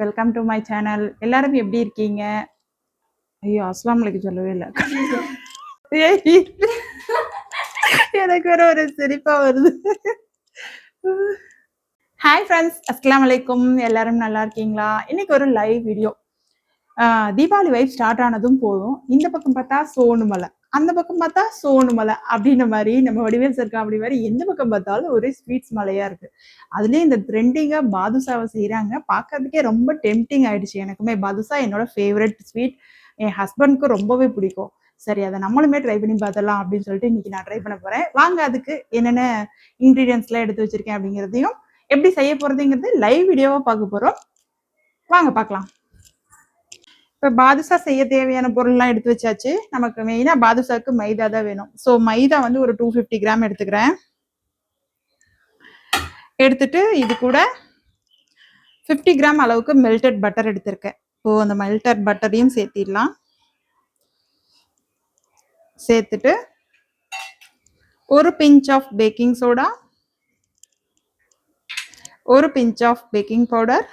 Welcome to my channel. எல்லாரும் எப்படி இருக்கீங்க? ஐயோ, அஸ்லாம் வலைக்கும் சொல்லவே இல்லை. எனக்கு வேற ஒரு சிரிப்பா வருது. ஹாய் ஃப்ரெண்ட்ஸ், அஸ்லாம் வலைக்கும். எல்லாரும் நல்லா இருக்கீங்களா? இன்னைக்கு ஒரு live video. Deepavali vibe start ஆனதும் போதும், இந்த பக்கம் பார்த்தா சோனுமலை, அந்த பக்கம் பார்த்தா சோனுமலை அப்படின்ற மாதிரி நம்ம வடிவேல் சர்க்கா அப்படி மாதிரி எந்த பக்கம் பார்த்தாலும் ஒரே ஸ்வீட்ஸ் மலையா இருக்கு. அதுலேயும் இந்த ட்ரெண்டிங்கா பாதுஷாவை செய்யறாங்க. பார்க்கறதுக்கே ரொம்ப டெம்டிங் ஆயிடுச்சு. எனக்குமே பாதுஷா என்னோட ஃபேவரட் ஸ்வீட். என் ஹஸ்பண்ட்க்கு ரொம்பவே பிடிக்கும். சரி, அதை நம்மளுமே ட்ரை பண்ணி பார்த்தலாம் அப்படின்னு சொல்லிட்டு இன்னைக்கு நான் ட்ரை பண்ண போறேன். வாங்க, அதுக்கு என்னென்ன இன்கிரீடியன்ஸ்லாம் எடுத்து வச்சிருக்கேன் அப்படிங்கிறதையும் எப்படி செய்ய போறதுங்கிறது லைவ் வீடியோவா பார்க்க போறோம். வாங்க பார்க்கலாம். இப்போ பாதுஷா செய்ய தேவையான பொருள்லாம் எடுத்து வச்சாச்சு. நமக்கு மெயினாக பாதுஷாவுக்கு மைதா தான் வேணும். ஸோ மைதா வந்து ஒரு 250 கிராம் எடுத்துக்கிறேன். எடுத்துட்டு இது கூட 50 கிராம் அளவுக்கு மெல்டட் பட்டர் எடுத்திருக்கேன். இப்போ அந்த மெல்டட் பட்டரையும் சேர்த்திடலாம். சேர்த்துட்டு ஒரு பிஞ்ச் ஆஃப் பேக்கிங் சோடா, ஒரு pinch of baking powder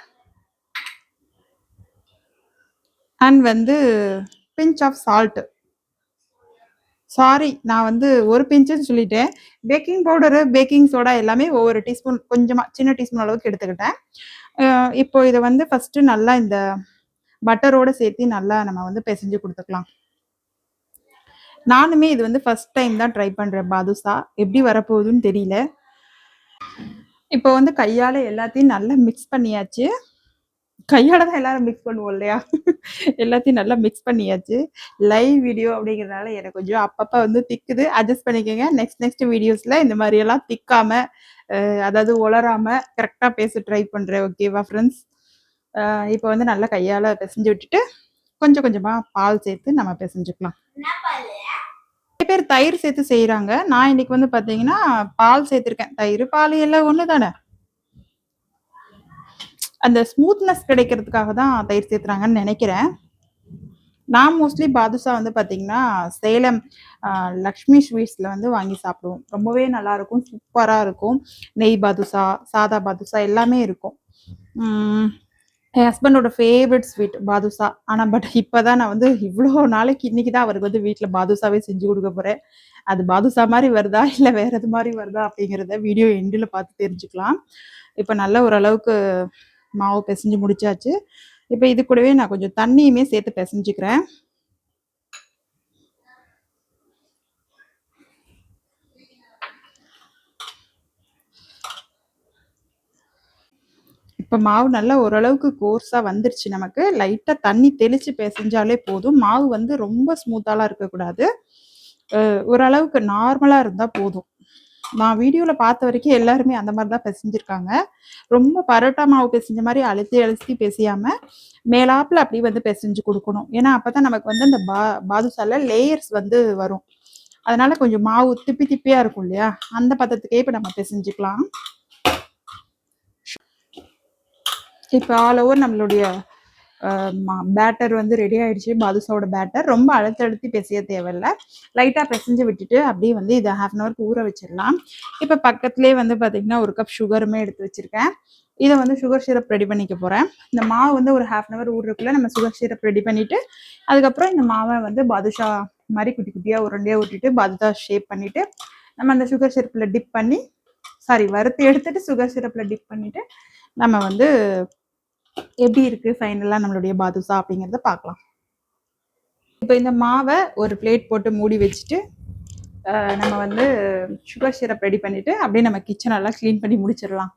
and வந்து பிஞ்ச் ஆஃப் சால்ட்டு. சாரி, நான் வந்து ஒரு பிஞ்சுன்னு சொல்லிட்டேன். பேக்கிங் பவுடரு, பேக்கிங் சோடா எல்லாமே ஒவ்வொரு டீஸ்பூன், கொஞ்சமாக சின்ன டீஸ்பூன் அளவுக்கு எடுத்துக்கிட்டேன். இப்போ இதை வந்து ஃபஸ்ட்டு நல்லா இந்த பட்டரோடு சேர்த்து நல்லா நம்ம வந்து பிசைஞ்சு கொடுத்துக்கலாம். நானுமே இது வந்து ஃபஸ்ட் டைம் தான் ட்ரை பண்ணுறேன் பாதுஷா. எப்படி வரப்போகுதுன்னு தெரியல. இப்போ வந்து கையால் எல்லாத்தையும் நல்லா மிக்ஸ் பண்ணியாச்சு. கையால தான் எல்லாரும் மிக்ஸ் பண்ணுவோம் இல்லையா? எல்லாத்தையும் நல்லா மிக்ஸ் பண்ணியாச்சு. லைவ் வீடியோ அப்படிங்கிறதுனால எனக்கு கொஞ்சம் அப்பப்போ வந்து திக்குது, அட்ஜஸ்ட் பண்ணிக்கோங்க. நெக்ஸ்ட் வீடியோஸில் இந்த மாதிரியெல்லாம் திக்காம, அதாவது உளராம கரெக்டாக பேச ட்ரை பண்ணுறேன். ஓகேவா ஃப்ரெண்ட்ஸ்? இப்போ வந்து நல்லா கையால் பிசைஞ்சு விட்டுட்டு கொஞ்சம் கொஞ்சமாக பால் சேர்த்து நம்ம பிசைஞ்சுக்கலாம். நிறைய பேர் தயிர் சேர்த்து செய்கிறாங்க. நான் இன்னைக்கு வந்து பார்த்தீங்கன்னா பால் சேர்த்துருக்கேன். தயிர் பால் எல்லாம் ஒன்று தானே. அந்த ஸ்மூத்னஸ் கிடைக்கிறதுக்காக தான் தயிர் சேர்த்துறாங்கன்னு நினைக்கிறேன். நான் மோஸ்ட்லி பாதுஷா வந்து பார்த்தீங்கன்னா சேலம் லக்ஷ்மி ஸ்வீட்ஸில் வந்து வாங்கி சாப்பிடுவோம். ரொம்பவே நல்லாயிருக்கும், சூப்பராக இருக்கும். நெய் பாதுஷா, சாதா பாதுஷா எல்லாமே இருக்கும். என் ஹஸ்பண்டோட ஃபேவரட் ஸ்வீட் பாதுஷா. ஆனால் இப்போ தான் நான் வந்து இவ்வளோ நாளைக்கு இன்றைக்கி தான் அவருக்கு வந்து வீட்டில் பாதுஷாவே செஞ்சு கொடுக்க போகிறேன். அது பாதுஷா மாதிரி வருதா இல்லை வேறு எது மாதிரி வருதா அப்படிங்கிறத வீடியோ எண்டில் பார்த்து தெரிஞ்சுக்கலாம். இப்போ நல்ல ஓரளவுக்கு மாவு பிசைஞ்சு முடிச்சாச்சு. இப்போ இது கூடவே நான் கொஞ்சம் தண்ணியுமே சேர்த்து பிசைஞ்சுக்கிறேன். இப்போ மாவு நல்லா ஓரளவுக்கு கோர்ஸாக வந்துருச்சு. நமக்கு லைட்டாக தண்ணி தெளித்து பிசைஞ்சாலே போதும். மாவு வந்து ரொம்ப ஸ்மூத்தாலாம் இருக்கக்கூடாது, ஓரளவுக்கு நார்மலாக இருந்தால் போதும். நான் வீடியோவில் பார்த்த வரைக்கும் எல்லாருமே அந்த மாதிரி தான் பிசைஞ்சிருக்காங்க. ரொம்ப பரோட்டா மாவு பிசைஞ்ச மாதிரி அழுத்தி பிசையாமல் மேலாப்பில் அப்படி வந்து பிசைஞ்சு கொடுக்கணும். ஏன்னா அப்போ தான் நமக்கு வந்து அந்த பாதுஷால லேயர்ஸ் வந்து வரும். அதனால கொஞ்சம் மாவு திப்பியாக இருக்கும் இல்லையா, அந்த பதத்துக்கே இப்போ நம்ம பிசைஞ்சுக்கலாம். இப்போ ஆல் ஓவர் நம்மளுடைய பேட்டர் வந்து ரெடி ஆகிடுச்சு. பாதுஷாவோட பேட்டர் ரொம்ப அழுத்தி பிசைய தேவையில்லை. லைட்டாக பிசைஞ்சு விட்டுட்டு அப்படியே வந்து இதை 1/2 அன் ஹவருக்கு ஊற வச்சிடலாம். இப்போ பக்கத்துலேயே வந்து பார்த்திங்கன்னா ஒரு கப் சுகருமே எடுத்து வச்சுருக்கேன். இதை வந்து சுகர் சிரப் ரெடி பண்ணிக்க போகிறேன். இந்த மாவு வந்து ஒரு 1/2 அன் ஹவர் ஊறுறதுக்குள்ளே நம்ம சுகர் சிரப் ரெடி பண்ணிவிட்டு அதுக்கப்புறம் இந்த மாவை வந்து பாதுஷா மாதிரி குட்டி குட்டியாக உருண்டையாக விட்டுட்டு பாதுஷா ஷேப் பண்ணிவிட்டு நம்ம அந்த சுகர் சிரப்பில் டிப் பண்ணி வறுத்து எடுத்துகிட்டு சுகர் சிரப்பில் டிப் பண்ணிவிட்டு நம்ம வந்து எப்படி இருக்குது ஃபைனலாக நம்மளுடைய பாதுஷா அப்படிங்கிறத பார்க்கலாம். இப்போ இந்த மாவை ஒரு பிளேட் போட்டு மூடி வச்சுட்டு நம்ம வந்து சுகர் சிரப் ரெடி பண்ணிவிட்டு அப்படியே நம்ம கிச்சனெல்லாம் க்ளீன் பண்ணி முடிச்சிடலாம்.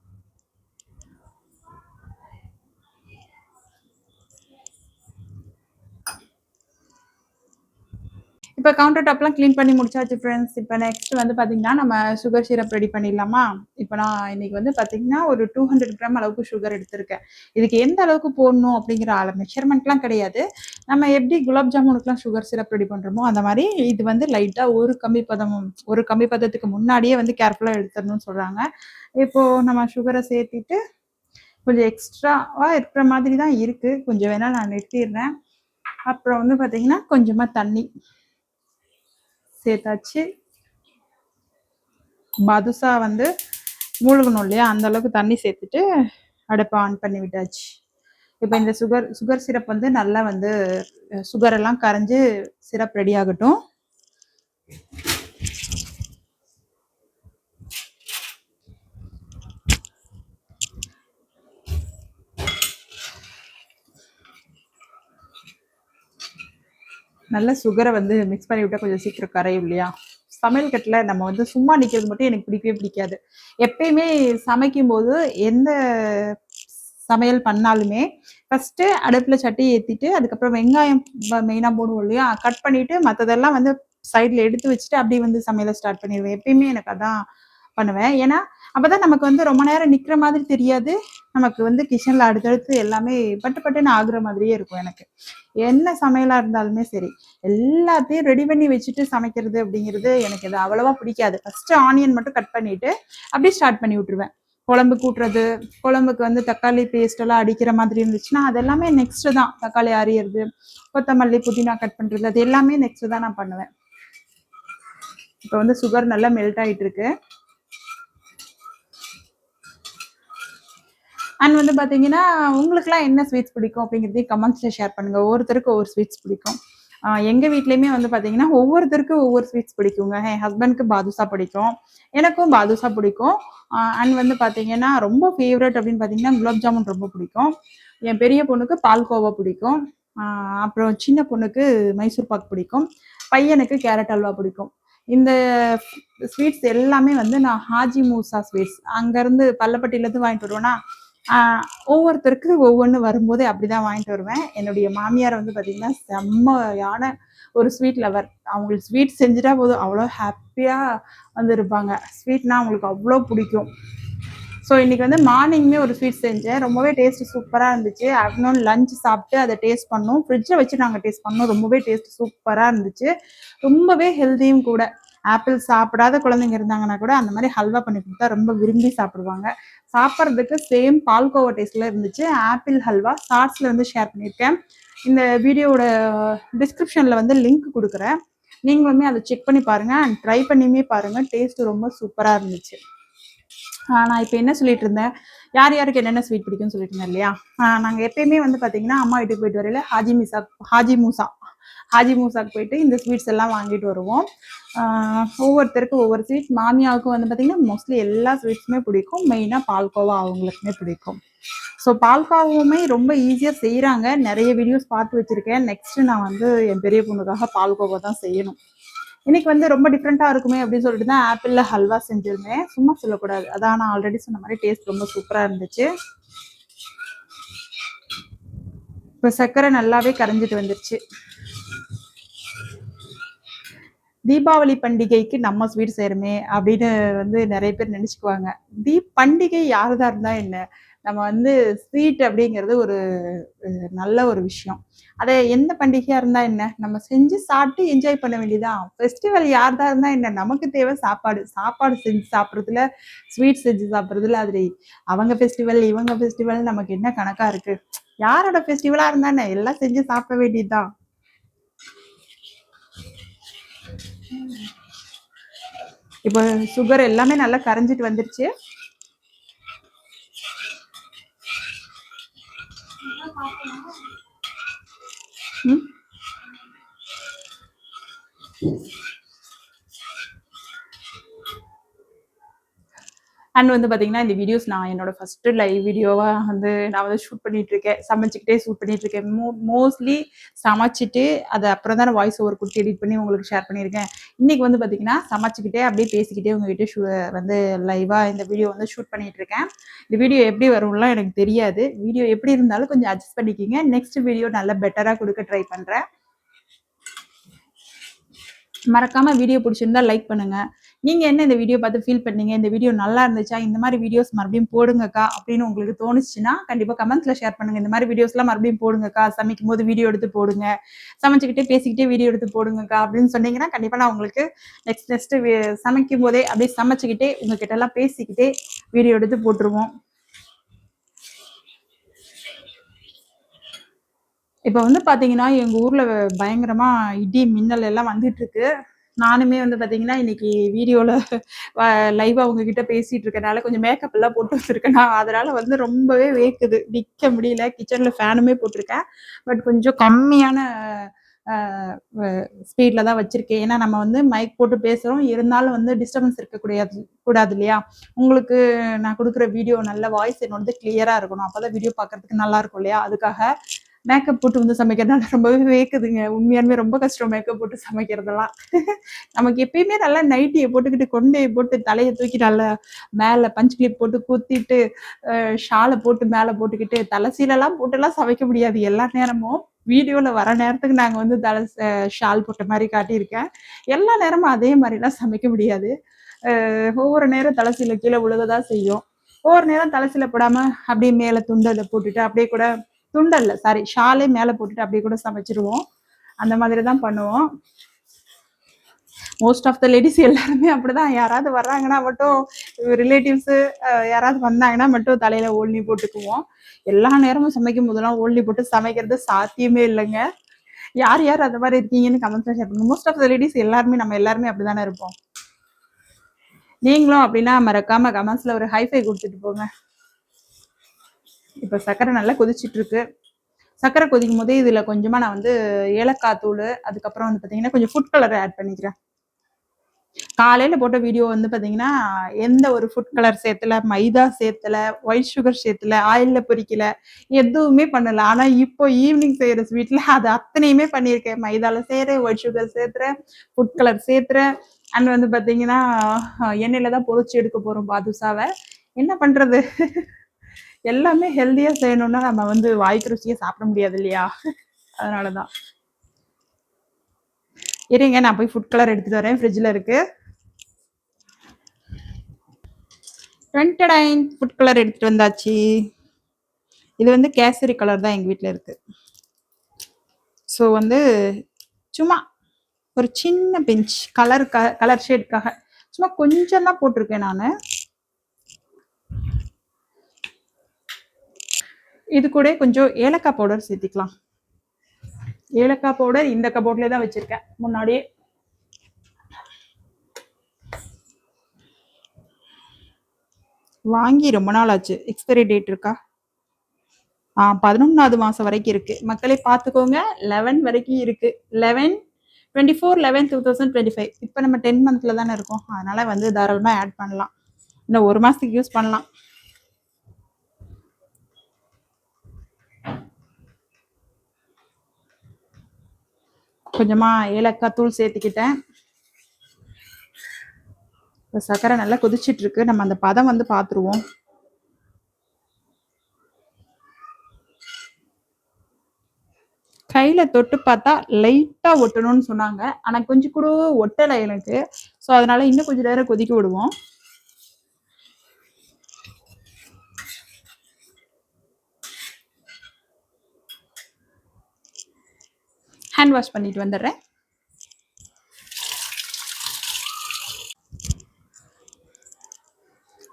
இப்போ கவுண்டர் டாப்லாம் க்ளீன் பண்ணி முடிச்சாச்சு ஃப்ரெண்ட்ஸ். இப்போ நெக்ஸ்ட் வந்து பார்த்தீங்கன்னா நம்ம சுகர் சிரப் ரெடி பண்ணிடலாமா? இப்போ நான் இன்னைக்கு வந்து பார்த்தீங்கன்னா ஒரு 200 கிராம் அளவுக்கு சுகர் எடுத்திருக்கேன். இதுக்கு எந்த அளவுக்கு போடணும் அப்படிங்கிற மெஷர்மெண்ட்லாம் கிடையாது. நம்ம எப்படி குலாப் ஜாமுனுக்குலாம் சுகர் சிரப் ரெடி பண்ணுறோமோ அந்த மாதிரி இது வந்து லைட்டாக ஒரு கம்மி பதத்துக்கு முன்னாடியே வந்து கேர்ஃபுல்லாக எடுத்துடணும்னு சொல்கிறாங்க. இப்போது நம்ம சுகரை சேர்த்திட்டு கொஞ்சம் எக்ஸ்ட்ராவாக இருக்கிற மாதிரி தான் இருக்குது. கொஞ்சம் வேணால் நான் நிறுத்திடுறேன். அப்புறம் வந்து பார்த்தீங்கன்னா கொஞ்சமாக தண்ணி சேர்த்தாச்சு. பாதுஷா வந்து மூழ்கணும் இல்லையா, அந்த அளவுக்கு தண்ணி சேர்த்துட்டு அடுப்பை ஆன் பண்ணி விட்டாச்சு. இப்போ இந்த சுகர் சிரப் வந்து நல்லா வந்து சுகர் எல்லாம் கரைஞ்சு சிரப் ரெடி ஆகட்டும். நல்ல சுகரை வந்து மிக்ஸ் பண்ணி விட்டா கொஞ்சம் சீக்கிரம் கரையும் இல்லையா? சமையல் கட்டில் நம்ம வந்து சும்மா நிற்கிறது மட்டும் எனக்கு பிடிக்கவே பிடிக்காது. எப்பயுமே சமைக்கும் போது எந்த சமையல் பண்ணாலுமே ஃபர்ஸ்ட்டு அடுப்பில் சட்டி ஏற்றிட்டு அதுக்கப்புறம் வெங்காயம் மெயினாக போடுவோம் இல்லையா? கட் பண்ணிவிட்டு மற்றதெல்லாம் வந்து சைடில் எடுத்து வச்சுட்டு அப்படியே வந்து சமையலை ஸ்டார்ட் பண்ணிடுவேன். எப்பயுமே எனக்கு அதான் பண்ணுவேன். ஏன்னா அப்பதான் நமக்கு வந்து ரொம்ப நேரம் நிக்கிற மாதிரி தெரியாது. நமக்கு வந்து கிச்சன்ல அடுத்தடுத்து எல்லாமே பட்டு பட்டுன்னு ஆகுற மாதிரியே இருக்கும் எனக்கு. என்ன சமையலா இருந்தாலுமே சரி, எல்லாத்தையும் ரெடி பண்ணி வச்சுட்டு சமைக்கிறது அப்படிங்கிறது எனக்கு இது அவ்வளவா பிடிக்காது. ஃபர்ஸ்ட் ஆனியன் மட்டும் கட் பண்ணிட்டு அப்படியே ஸ்டார்ட் பண்ணி விட்டுருவேன். குழம்பு கூட்டுறது, குழம்புக்கு வந்து தக்காளி பேஸ்ட் எல்லாம் அடிக்கிற மாதிரி இருந்துச்சுன்னா அது எல்லாமே நெக்ஸ்ட் தான். தக்காளி அரியறது, கொத்தமல்லி, புதினா கட் பண்றது, அது எல்லாமே நெக்ஸ்ட் தான் நான் பண்ணுவேன். இப்போ வந்து சுகர் நல்லா மெல்ட் ஆயிட்டு இருக்கு. அண்ட் வந்து பார்த்தீங்கன்னா உங்களுக்குலாம் என்ன ஸ்வீட்ஸ் பிடிக்கும் அப்படிங்கிறதையும் கமெண்ட்ஸில் ஷேர் பண்ணுங்கள். ஒவ்வொருத்தருக்கு ஒவ்வொரு ஸ்வீட்ஸ் பிடிக்கும். எங்கள் வீட்லேயுமே வந்து பார்த்தீங்கன்னா ஒவ்வொருத்தருக்கும் ஒவ்வொரு ஸ்வீட்ஸ் பிடிக்குங்க. என் ஹஸ்பண்ட்க்கு பாதுஷா பிடிக்கும், எனக்கும் பாதுஷா பிடிக்கும். அண்ட் வந்து பார்த்தீங்கன்னா ரொம்ப ஃபேவரட் அப்படின்னு பார்த்தீங்கன்னா குலாப் ஜாமுன் ரொம்ப பிடிக்கும். என் பெரிய பொண்ணுக்கு பால்கோவா பிடிக்கும். அப்புறம் சின்ன பொண்ணுக்கு மைசூர் பாக் பிடிக்கும். பையனுக்கு கேரட் அல்வா பிடிக்கும். இந்த ஸ்வீட்ஸ் எல்லாமே வந்து நான் ஹாஜி மூசா ஸ்வீட்ஸ் அங்கேருந்து பள்ளப்பட்டியிலேருந்து வாங்கிட்டு வருவேன்னா ஒவ்வொருத்தருக்கு ஒவ்வொன்று வரும்போதே அப்படிதான் வாங்கிட்டு வருவேன். என்னுடைய மாமியார் வந்து பார்த்தீங்கன்னா செம்மையான ஒரு ஸ்வீட் லவர். அவங்களுக்கு ஸ்வீட் செஞ்சுட்டா போதும் அவ்வளோ ஹாப்பியாக வந்து இருப்பாங்க. ஸ்வீட்னா அவங்களுக்கு அவ்வளோ பிடிக்கும். ஸோ இன்னைக்கு வந்து மார்னிங்குமே ஒரு ஸ்வீட் செஞ்சேன். ரொம்பவே டேஸ்ட் சூப்பராக இருந்துச்சு. ஆஃப்டர்நூன் லஞ்ச் சாப்பிட்டு அதை டேஸ்ட் பண்ணோம். ஃப்ரிட்ஜில் வச்சு நாங்கள் டேஸ்ட் பண்ணோம். ரொம்பவே டேஸ்ட் சூப்பராக இருந்துச்சு. ரொம்பவே ஹெல்த்தியும் கூட. ஆப்பிள் சாப்பிடாத குழந்தைங்க இருந்தாங்கன்னா கூட அந்த மாதிரி ஹல்வா பண்ணி கொடுத்தா ரொம்ப விரும்பி சாப்பிடுவாங்க. சாப்பிட்றதுக்கு சேம் பால்கோவா டேஸ்ட்ல இருந்துச்சு. ஆப்பிள் ஹல்வா ஷார்ட்ஸ்ல வந்து ஷேர் பண்ணியிருக்கேன். இந்த வீடியோவோட டிஸ்கிரிப்ஷன்ல வந்து லிங்க் கொடுக்குறேன். நீங்களுமே அதை செக் பண்ணி பாருங்க அண்ட் ட்ரை பண்ணியுமே பாருங்க. டேஸ்ட் ரொம்ப சூப்பராக இருந்துச்சு. நான் இப்போ என்ன சொல்லிட்டு இருந்தேன், யார் யாருக்கு என்னென்ன ஸ்வீட் பிடிக்கும்னு சொல்லிட்டு இருந்தேன் இல்லையா? நாங்கள் எப்பயுமே வந்து பார்த்தீங்கன்னா அம்மா வீட்டுக்கு போயிட்டு வரையில ஹாஜி மூசாக்கு போயிட்டு இந்த ஸ்வீட்ஸ் எல்லாம் வாங்கிட்டு வருவோம். ஒவ்வொருத்தருக்கும் ஒவ்வொரு ஸ்வீட். மாமியாவுக்கும் வந்து பார்த்தீங்கன்னா மோஸ்ட்லி எல்லா ஸ்வீட்ஸுமே பிடிக்கும். மெயினாக பால்கோவா அவங்களுக்குமே பிடிக்கும். ஸோ பால்கோவாவுமே ரொம்ப ஈஸியாக செய்கிறாங்க. நிறைய வீடியோஸ் பார்த்து வச்சுருக்கேன். நெக்ஸ்ட்டு நான் வந்து என் பெரிய பொண்ணுக்காக பால்கோவா தான் செய்யணும். இன்னைக்கு வந்து ரொம்ப டிஃப்ரெண்ட்டாக இருக்குமே அப்படின்னு சொல்லிட்டு தான் ஆப்பிளில் ஹல்வா செஞ்சுருந்தேன். சும்மா சொல்லக்கூடாது. அதான் நான் ஆல்ரெடி சொன்ன மாதிரி டேஸ்ட் ரொம்ப சூப்பராக இருந்துச்சு. இப்போ சர்க்கரை நல்லாவே கரைஞ்சிட்டு வந்துருச்சு. தீபாவளி பண்டிகைக்கு நம்ம ஸ்வீட் செய்கிறோமே அப்படின்னு வந்து நிறைய பேர் நினச்சிக்குவாங்க. பண்டிகை யாருதான் இருந்தால் என்ன, நம்ம வந்து ஸ்வீட் அப்படிங்கிறது ஒரு நல்ல ஒரு விஷயம். அதை எந்த பண்டிகையாக இருந்தால் என்ன, நம்ம செஞ்சு சாப்பிட்டு என்ஜாய் பண்ண வேண்டியதான். ஃபெஸ்டிவல் யார்தான் இருந்தால் என்ன, நமக்கு தேவை சாப்பாடு. சாப்பாடு செஞ்சு சாப்பிட்றதுல, ஸ்வீட் செஞ்சு சாப்பிட்றதுல அது அவங்க ஃபெஸ்டிவல் இவங்க ஃபெஸ்டிவல் நமக்கு என்ன கணக்காக இருக்குது. யாரோட ஃபெஸ்டிவலாக இருந்தா என்ன, எல்லாம் செஞ்சு சாப்பிட வேண்டியதுதான். இப்போ சுகர் எல்லாமே நல்லா கரைஞ்சிட்டு வந்துருச்சு. அண்ட் வந்து பார்த்தீங்கன்னா இந்த வீடியோஸ் நான் என்னோட ஃபர்ஸ்ட் லைவ் வீடியோவாக வந்து நான் வந்து ஷூட் பண்ணிட்டு இருக்கேன். சமைச்சிக்கிட்டே ஷூட் பண்ணிட்டு இருக்கேன். மோஸ்ட்லி சமைச்சிட்டு அதை அப்புறம் தான் வாய்ஸ் ஓவர் கொடுத்து எடிட் பண்ணி உங்களுக்கு ஷேர் பண்ணியிருக்கேன். இன்னைக்கு வந்து பார்த்தீங்கன்னா சமைச்சிக்கிட்டே அப்படியே பேசிக்கிட்டே உங்ககிட்ட வந்து லைவாக இந்த வீடியோ வந்து ஷூட் பண்ணிட்டு இருக்கேன். இந்த வீடியோ எப்படி வரும்லாம் எனக்கு தெரியாது. வீடியோ எப்படி இருந்தாலும் கொஞ்சம் அட்ஜஸ்ட் பண்ணிக்கிங்க. நெக்ஸ்ட் வீடியோ நல்லா பெட்டராக கொடுக்க ட்ரை பண்ணுறேன். மறக்காம வீடியோ பிடிச்சிருந்தா லைக் பண்ணுங்க. நீங்க என்ன இந்த வீடியோ பார்த்து ஃபீல் பண்ணீங்க, இந்த வீடியோ நல்லா இருந்துச்சா, இந்த மாதிரி வீடியோஸ் மறுபடியும் போடுங்கக்கா அப்படின்னு உங்களுக்கு தோணுச்சுன்னா கண்டிப்பா கமெண்ட்ஸ்ல ஷேர் பண்ணுங்க. இந்த மாதிரி வீடியோஸ்லாம் மறுபடியும் போடுங்கக்கா, சமைக்கும் போது வீடியோ எடுத்து போடுங்க, சமைச்சுக்கிட்டே பேசிக்கிட்டே வீடியோ எடுத்து போடுங்கக்கா அப்படின்னு சொன்னீங்கன்னா கண்டிப்பா நான் உங்களுக்கு நெக்ஸ்ட் சமைக்கும் போதே அப்படியே சமைச்சுக்கிட்டே உங்ககிட்ட எல்லாம் பேசிக்கிட்டே வீடியோ எடுத்து போட்டுருவோம். இப்போ வந்து பார்த்தீங்கன்னா எங்கள் ஊரில் பயங்கரமாக இடி மின்னல் எல்லாம் வந்துட்டு இருக்கு. நானுமே வந்து பார்த்தீங்கன்னா, இன்னைக்கு வீடியோல லைவா உங்ககிட்ட பேசிட்டு இருக்கனால கொஞ்சம் மேக்கப் எல்லாம் போட்டு வச்சிருக்கேனா, அதனால வந்து ரொம்பவே வேக்குது. நிக்க முடியல. கிச்சன்ல ஃபேனுமே போட்டிருக்கேன். பட் கொஞ்சம் கம்மியான அ வ ஸ்பீட்ல தான் வச்சிருக்கேன். ஏன்னா நம்ம வந்து மைக் போட்டு பேசுறோம். இருந்தாலும் வந்து டிஸ்டர்பன்ஸ் இருக்கக்கூடாது கூடாது இல்லையா? உங்களுக்கு நான் குடுக்குற வீடியோ நல்ல வாய்ஸ் என்னோடது கிளியரா இருக்கணும். அப்பதான் வீடியோ பார்க்கறதுக்கு நல்லா இருக்கும் இல்லையா? அதுக்காக மேக்கப் போட்டு வந்து சமைக்கிறதுனால ரொம்பவே வேக்குதுங்க. உண்மையாலுமே ரொம்ப கஷ்டம் மேக்கப் போட்டு சமைக்கிறதெல்லாம். நமக்கு எப்பயுமே நல்லா நைட்டிய போட்டுக்கிட்டு, கொண்டைய போட்டு, தலைய தூக்கி நல்லா மேல பஞ்ச் கிளிப் போட்டு குத்திட்டு, ஷால போட்டு மேல போட்டுக்கிட்டு, தல சீலைலாம் போட்டுலாம் சமைக்க முடியாது எல்லா நேரமும். வீடியோல வர நேரத்துக்கு நாங்க வந்து தல ஷால் போட்ட மாரி காட்டியிருக்கேன். எல்லா நேரமும் அதே மாரிலாம் சமைக்க முடியாது. ஒவ்வொரு நேரம் தல சீலை கீழ விழுக தான் செய்யும். ஒவ்வொரு நேரம் தல சீலை போடாம, அப்படியே மேல துண்டத போட்டுட்டு, அப்படியே கூட துண்டல்ல சாரி ஷாலே மேல போட்டுட்டு அப்படியே கூட சமைச்சிருவோம். அந்த மாதிரி தான் பண்ணுவோம். மோஸ்ட் ஆஃப் த லேடிஸ் எல்லாருமே அப்படிதான். யாராவது வர்றாங்கன்னா மட்டும் ரிலேட்டிவ்ஸு யாராவது வந்தாங்கன்னா மட்டும் தலையில ஓढ़नी போட்டுக்குவோம். எல்லா நேரமும் சமைக்கும் போதெல்லாம் ஓढ़नी போட்டு சமைக்கிறது சாத்தியமே இல்லைங்க. யார் யார் அந்த மாதிரி இருக்கீங்கன்னு கமெண்ட்ஸ்ல ஷேர் பண்ணுங்க. மோஸ்ட் ஆஃப் த லேடிஸ் எல்லாருமே நம்ம எல்லாருமே அப்படிதானே இருப்போம். நீங்களும் அப்படின்னா மறக்காம கமெண்ட்ஸ்ல ஒரு ஹைஃபை கொடுத்துட்டு போங்க. இப்போ சர்க்கரை நல்லா கொதிச்சிட்டு இருக்கு. சர்க்கரை கொதிக்கும் போதே இதுல கொஞ்சமா நான் வந்து ஏலக்காய் தூள், அதுக்கப்புறம் வந்து பார்த்தீங்கன்னா கொஞ்சம் ஃபுட் கலர் ஆட் பண்ணிக்கிறேன். காலையில போட்ட வீடியோ வந்து பார்த்தீங்கன்னா, எந்த ஒரு ஃபுட் கலர் சேர்த்தல, மைதா சேர்த்தல, ஒயிட் சுகர் சேர்த்தல, ஆயில்ல பொரிக்கல, எதுவுமே பண்ணல. ஆனா இப்போ ஈவினிங் செய்ற ஸ்வீட்ல அது அத்தனையுமே பண்ணியிருக்கேன். மைதால செய்றேன், ஒயிட் சுகர் சேர்த்துறேன், ஃபுட் கலர் சேர்த்துறேன். அண்ட் வந்து பார்த்தீங்கன்னா, எண்ணெயில தான் பொரிச்சு எடுக்க போறோம் பாதுஷாவ. என்ன பண்றது? எல்லாமே ஹெல்தியா செய்யணும்னா நம்ம வந்து வாய்க்கு ருசியா சாப்பிட முடியாது இல்லையா? அதனால தான். இருங்க நான் போய் ஃபுட் கலர் எடுத்துட்டு வரேன். ஃப்ரிட்ஜ்ல இருக்கு. டன்டடைன் ஃபுட் கலர் எடுத்துட்டு வந்தாச்சு. இது வந்து கேசரி கலர் தான் எங்க வீட்ல இருக்கு. ஸோ வந்து சும்மா ஒரு சின்ன பிஞ்ச் கலர் ஷேட்காக சும்மா கொஞ்சம் தான் போட்டிருக்கேன் நானு. இது கூட கொஞ்சம் ஏலக்காய் பவுடர் சேர்த்திக்கலாம். ஏலக்காய் பவுடர் இந்த கபோர்ட்ல தான் வச்சிருக்கேன் முன்னாடியே. வாங்கி ரொம்ப நாள் ஆச்சு. எக்ஸ்பைரி டேட் இருக்கா? 11வது மாசம் வரைக்கும் இருக்கு. மக்களே பார்த்துக்கோங்க. 11 வரைக்கும் இருக்கு. 11 24 11 2025. இப்போ நம்ம 10 மந்த்ல தானே இருக்கோம். அதனால வந்து தாராளமா ஆட் பண்ணலாம். இன்னும் ஒரு மாசத்துக்கு யூஸ் பண்ணலாம். கொஞ்சமா ஏலக்காய் தூள் சேர்த்துக்கிட்டேன். சர்க்கரை நல்லா கொதிச்சிட்டு இருக்கு. நம்ம அந்த பதம் வந்து பார்த்துருவோம். கையில தொட்டு பார்த்தா லைட்டா ஒட்டணும்னு சொன்னாங்க. ஆனா கொஞ்சம் கூட ஒட்டலை எனக்கு. ஸோ அதனால இன்னும் கொஞ்சம் நேரம் கொதிக்க விடுவோம். ஹேண்ட் வாஷ் பண்ணிட்டு வந்துடுறேன்.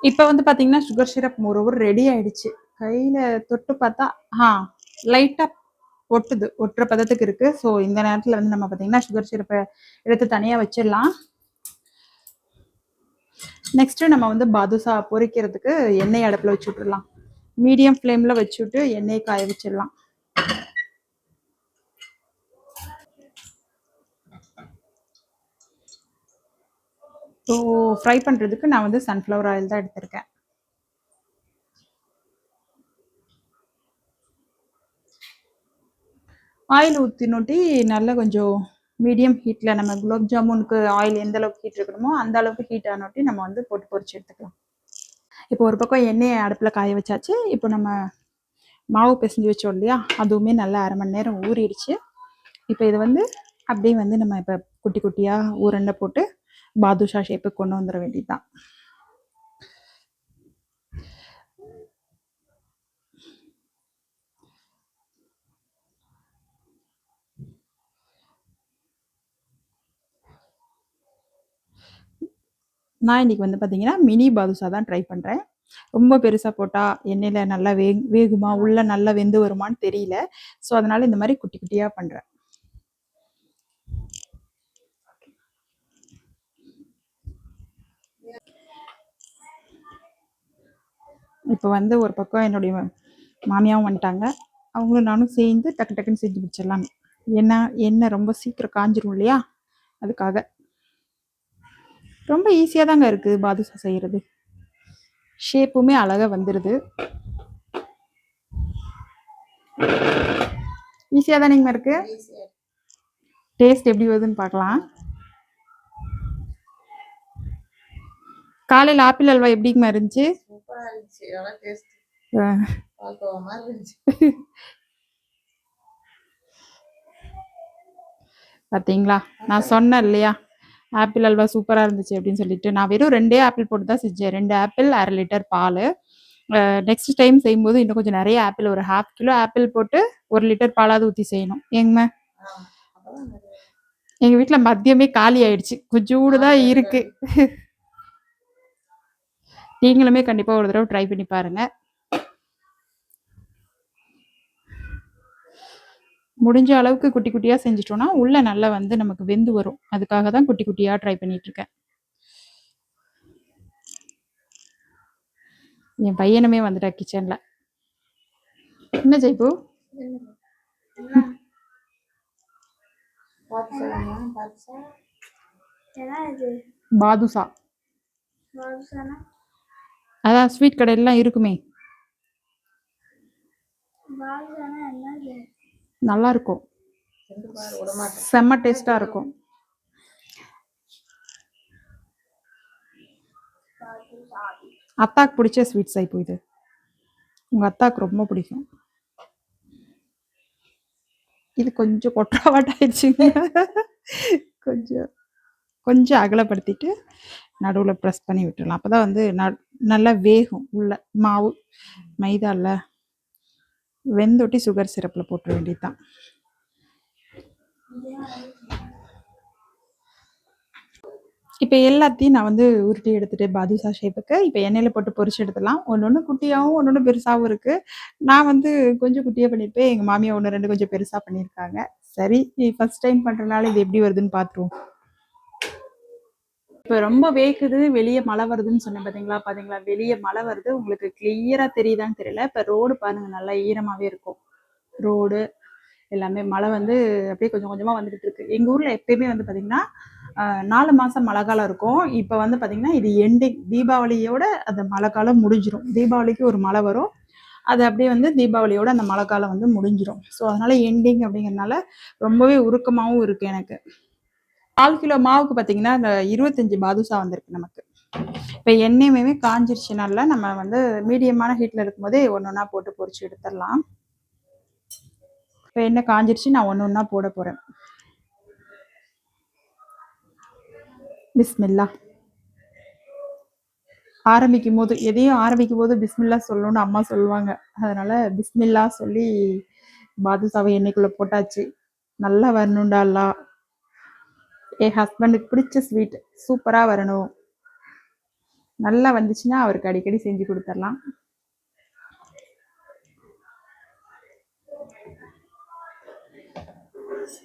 இப்போ வந்து பார்த்தீங்கன்னா சுகர் சிரப் மோரோவர் ரெடி ஆயிடுச்சு. கையில தொட்டு பார்த்தா லைட்டா ஒட்டுது. ஒட்டுற பதத்துக்கு இருக்கு. ஸோ இந்த நேரத்தில் வந்து நம்ம பார்த்தீங்கன்னா சுகர் சிரப்பை எடுத்து தனியாக வச்சிடலாம். நெக்ஸ்ட் நம்ம வந்து பாதுஷா பொரிக்கிறதுக்கு எண்ணெய் அடுப்பில் வச்சு விட்டுடலாம். மீடியம் ஃப்ளேமில் வச்சுட்டு எண்ணெய் காய வச்சிடலாம். ஸோ ஃப்ரை பண்ணுறதுக்கு நான் வந்து சன்ஃப்ளவர் ஆயில் தான் எடுத்திருக்கேன். ஆயில் ஊற்றினொட்டி நல்லா கொஞ்சம் மீடியம் ஹீட்டில் நம்ம குலோப் ஜாமுனுக்கு ஆயில் எந்த அளவுக்கு ஹீட் இருக்கணுமோ அந்த அளவுக்கு ஹீட் ஆனொட்டி நம்ம வந்து போட்டு பொரிச்சு எடுத்துக்கலாம். இப்போ ஒரு பக்கம் எண்ணெயை அடுப்பில் காய வச்சாச்சு. இப்போ நம்ம மாவு பிசைஞ்சு வச்சோம் இல்லையா, அதுவுமே நல்லா 1/2 மணி நேரம் ஊறிடுச்சு. இப்போ இது வந்து அப்படியே வந்து நம்ம இப்போ குட்டி குட்டியாக உருண்டை போட்டு பாதுஷா ஷேப்புக்கு கொண்டு வந்துட வேண்டியதுதான். நான் இன்னைக்கு வந்து பார்த்தீங்கன்னா மினி பாதுஷா தான் ட்ரை பண்ணுறேன். ரொம்ப பெருசாக போட்டால் எண்ணெயில் நல்லா வேகுமா, உள்ளே நல்லா வெந்து வருமானு தெரியல. ஸோ அதனால இந்த மாதிரி குட்டி குட்டியாக பண்ணுறேன். இப்போ வந்து ஒரு பக்கம் என்னுடைய மாமியாவும் வந்துட்டாங்க. அவங்களும் நானும் சேர்ந்து டக்கு டக்குன்னு செஞ்சு முடிச்சிடலாம். ஏன்னா எண்ணெய் ரொம்ப சீக்கிரம் காஞ்சிரும் இல்லையா, அதுக்காக. ரொம்ப ஈஸியாக தாங்க இருக்குது பாதுஷா செய்கிறது. ஷேப்புமே அழகாக வந்துடுது. ஈஸியாக தானேங்க இருக்கு. டேஸ்ட் எப்படி வருதுன்னு பார்க்கலாம். காலையில் ஆப்பிள் அல்வா எப்படிங்கம்மா இருந்துச்சு? பார்த்தீங்களா, நான் சொன்னேன் இல்லையா ஆப்பிள் அல்வா சூப்பராக இருந்துச்சு அப்படின்னு சொல்லிட்டு. நான் வெறும் 2 ஆப்பிள் போட்டு தான் செஞ்சேன். 2 ஆப்பிள், 1/2 லிட்டர் பால். நெக்ஸ்ட் டைம் செய்யும்போது இன்னும் கொஞ்சம் நிறைய ஆப்பிள், ஒரு 1/2 கிலோ ஆப்பிள் போட்டு 1 லிட்டர் பாலாவது ஊற்றி செய்யணும். ஏங்கம்மா, எங்கள் வீட்டில் மதியமே காலி ஆயிடுச்சு, கொஞ்சோடு தான் இருக்கு. நீங்களுமே கண்டிப்பாக ஒரு தடவை ட்ரை பண்ணி பாருங்க. முடிஞ்ச அளவுக்கு குட்டி குட்டியாக செஞ்சிட்டோம்னா உள்ள நல்லா வந்து நமக்கு வெந்து வரும். அதுக்காக தான் குட்டி குட்டியாக ட்ரை பண்ணிட்டு இருக்கேன். என் பையனுமே வந்துட்டா கிச்சன்ல. என்ன ஜெய்பு? பாதுஷா. அதான் ஸ்வீட் கடையெல்லாம் இருக்குமே. நல்லா இருக்கும், செம்ம டேஸ்டா இருக்கும். அத்தாக்கு பிடிச்ச ஸ்வீட் சைப்பு இது. உங்க அத்தாக்கு ரொம்ப பிடிக்கும். இது கொஞ்சம் கொட்டாவாட்டாயிடுச்சுங்க. கொஞ்சம் கொஞ்சம் அகலப்படுத்திட்டு நடுவில் ப்ரெஸ் பண்ணி விட்டுடலாம். அப்போ தான் வந்து நல்லா வேகும் உள்ள. மாவு மைதாவில் வெந்தொட்டி சுகர் சிரப்பில் போட்டுற வேண்டியது தான். இப்போ எல்லாத்தையும் நான் வந்து உருட்டி எடுத்துகிட்டு பாதுஷா ஷேப்புக்கு இப்போ எண்ணெயில் போட்டு பொரிச்சு எடுத்துடலாம். ஒன்று ஒன்று குட்டியாகவும் ஒன்று ஒன்று பெருசாகவும் இருக்குது. நான் வந்து கொஞ்சம் குட்டியாக பண்ணியிருப்பேன், எங்கள் மாமியா 1 2 கொஞ்சம் பெருசாக பண்ணியிருக்காங்க. சரி, ஃபஸ்ட் டைம் பண்ணுறதுனால இது எப்படி வருதுன்னு பார்த்துருவோம். இப்போ ரொம்ப வேக்குது, வெளியே மழை வருதுன்னு சொன்னேன் பார்த்தீங்களா, வெளியே மழை வருது. உங்களுக்கு கிளியராக தெரியுதான்னு தெரியல. இப்போ ரோடு பாருங்கள், நல்லா ஈரமாகவே இருக்கும் ரோடு எல்லாமே. மழை வந்து அப்படியே கொஞ்சம் கொஞ்சமாக வந்துட்டு இருக்கு. எங்கள் ஊரில் எப்பயுமே வந்து பார்த்திங்கன்னா 4 மாதம் மழை காலம் இருக்கும். இப்போ வந்து பார்த்திங்கன்னா இது எண்டிங், தீபாவளியோட அந்த மழை காலம் முடிஞ்சிடும். தீபாவளிக்கு ஒரு மழை வரும், அது அப்படியே வந்து தீபாவளியோட அந்த மழை காலம் வந்து முடிஞ்சிடும். ஸோ அதனால் எண்டிங் அப்படிங்கிறதுனால ரொம்பவே உருக்கமாகவும் இருக்குது எனக்கு. 4 கிலோ மாவுக்கு பார்த்தீங்கன்னா இந்த 25 பாதுஷா வந்திருக்கு நமக்கு. இப்போ எண்ணெயுமே காஞ்சிருச்சுனால நம்ம வந்து மீடியமான ஹீட்டில் இருக்கும்போதே ஒன்று ஒன்றா போட்டு பொரிச்சு எடுத்துடலாம். இப்போ எண்ணெய் காஞ்சிருச்சு, நான் ஒன்று ஒன்றா போட போகிறேன். பிஸ்மில்லா. ஆரம்பிக்கும் போது எதையும் ஆரம்பிக்கும் போது பிஸ்மில்லா சொல்லணும்னு அம்மா சொல்லுவாங்க. அதனால பிஸ்மில்லா சொல்லி பாதுஷாவை எண்ணெய்க்குள்ளே போட்டாச்சு. நல்லா வரணுண்டாலா, என் ஹஸ்பண்டுக்கு பிடிச்ச ஸ்வீட் சூப்பராக வரணும். நல்லா வந்துச்சுன்னா அவருக்கு அடிக்கடி செஞ்சு கொடுத்துடலாம்.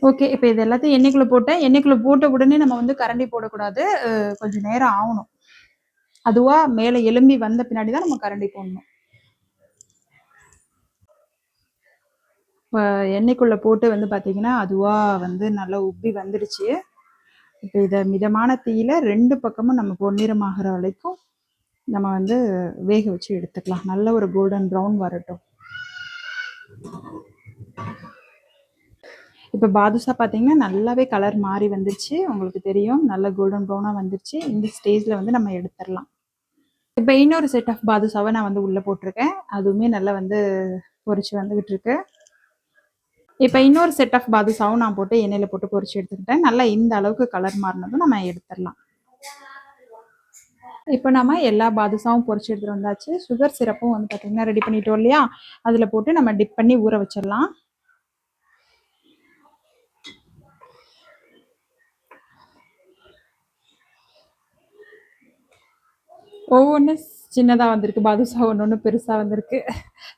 ஓகே, இப்போ இது எல்லாத்தையும் எண்ணெய்க்குள்ளே போட்டேன். எண்ணெய்க்குள்ளே போட்ட உடனே நம்ம வந்து கரண்டி போடக்கூடாது, கொஞ்சம் நேரம் ஆகணும். அதுவாக மேலே எலும்பி வந்த பின்னாடி தான் நம்ம கரண்டி போடணும். இப்போ எண்ணெய்க்குள்ளே போட்டு வந்து பார்த்திங்கன்னா அதுவாக வந்து நல்லா உப்பி வந்துடுச்சு. இப்போ இதை மிதமான தீயில் 2 பக்கமும் நம்ம பொன்னிறமாகிற வரைக்கும் நம்ம வந்து வேக வச்சு எடுத்துக்கலாம். நல்ல ஒரு கோல்டன் ப்ரௌன் வரட்டும். இப்போ பாதுஷா பார்த்தீங்கன்னா நல்லாவே கலர் மாறி வந்துருச்சு, உங்களுக்கு தெரியும். நல்ல கோல்டன் ப்ரௌனாக வந்துருச்சு. இந்த ஸ்டேஜில் வந்து நம்ம எடுத்துடலாம். இப்போ இன்னொரு செட் ஆஃப் பாதுஷாவை நான் வந்து உள்ளே போட்டிருக்கேன். அதுவுமே நல்லா வந்து பொரிச்சு வந்துகிட்டு இருக்கு. இப்போ இன்னொரு செட் ஆஃப் பாதுஷாவும் நான் போட்டு எண்ணெயில் போட்டு பொரிச்சு எடுத்துக்கிட்டேன். நல்லா இந்த அளவுக்கு கலர் மாறினதும் நம்ம எடுத்துடலாம். இப்போ நம்ம எல்லா பாதுஷாவும் பொரிச்சு எடுத்துகிட்டு வந்தாச்சு. சுகர் சிரப்பும் வந்து பார்த்திங்கன்னா ரெடி பண்ணிட்டோம் இல்லையா, அதில் போட்டு நம்ம டிப் பண்ணி ஊற வச்சிடலாம். ஒவ்வொன்றும் சின்னதாக வந்திருக்கு பாதுஷா, ஒன்று ஒன்று பெருசாக வந்திருக்கு.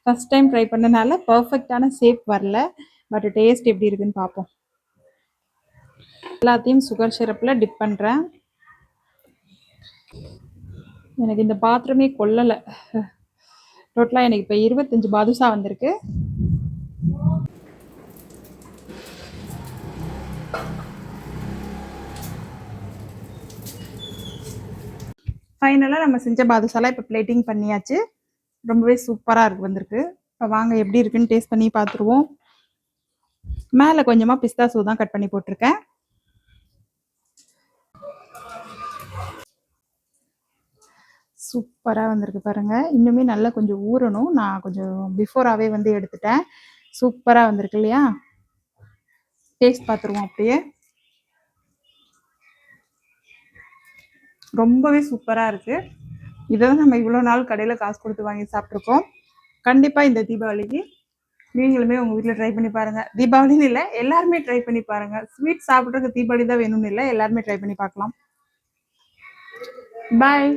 ஃபஸ்ட் டைம் ட்ரை பண்ணனால பர்ஃபெக்டான ஷேப் வரல, பட் டேஸ்ட் எப்படி இருக்குன்னு பார்ப்போம். எல்லாத்தையும் சுகர் சிரப்பில் டிப் பண்ணுறேன். எனக்கு இந்த பாத்திரமே கொள்ளலை, டோட்டலாக எனக்கு இப்போ 25 பாதுஷா வந்திருக்கு. ஃபைனலாக நம்ம செஞ்ச பாதுஷாலாம் இப்போ பிளேட்டிங் பண்ணியாச்சு. ரொம்பவே சூப்பராக வந்திருக்கு. இப்போ வாங்க எப்படி இருக்குன்னு டேஸ்ட் பண்ணி பார்த்துருவோம். மேலே கொஞ்சமாக பிஸ்தாசூ தான் கட் பண்ணி போட்டிருக்கேன். சூப்பராக வந்திருக்கு பாருங்கள். இன்னுமே நல்லா கொஞ்சம் ஊறணும். நான் கொஞ்சம் பிஃபோராகவே வந்து எடுத்துட்டேன். சூப்பராக வந்திருக்கு இல்லையா? டேஸ்ட் பார்த்துருவோம் அப்படியே. ரொம்பவே சூப்பராக இருக்குது. இதை தான் நம்ம இவ்வளோ நாள் கடையில் காசு கொடுத்து வாங்கி சாப்பிட்ருக்கோம். கண்டிப்பாக இந்த தீபாவளிக்கு நீங்களுமே உங்கள் வீட்டில் ட்ரை பண்ணி பாருங்கள். தீபாவளின்னு இல்லை, எல்லாருமே ட்ரை பண்ணி பாருங்கள். ஸ்வீட் சாப்பிட்றதுக்கு தீபாவளி தான் வேணும்னு இல்லை, எல்லாருமே ட்ரை பண்ணி பார்க்கலாம். பாய்.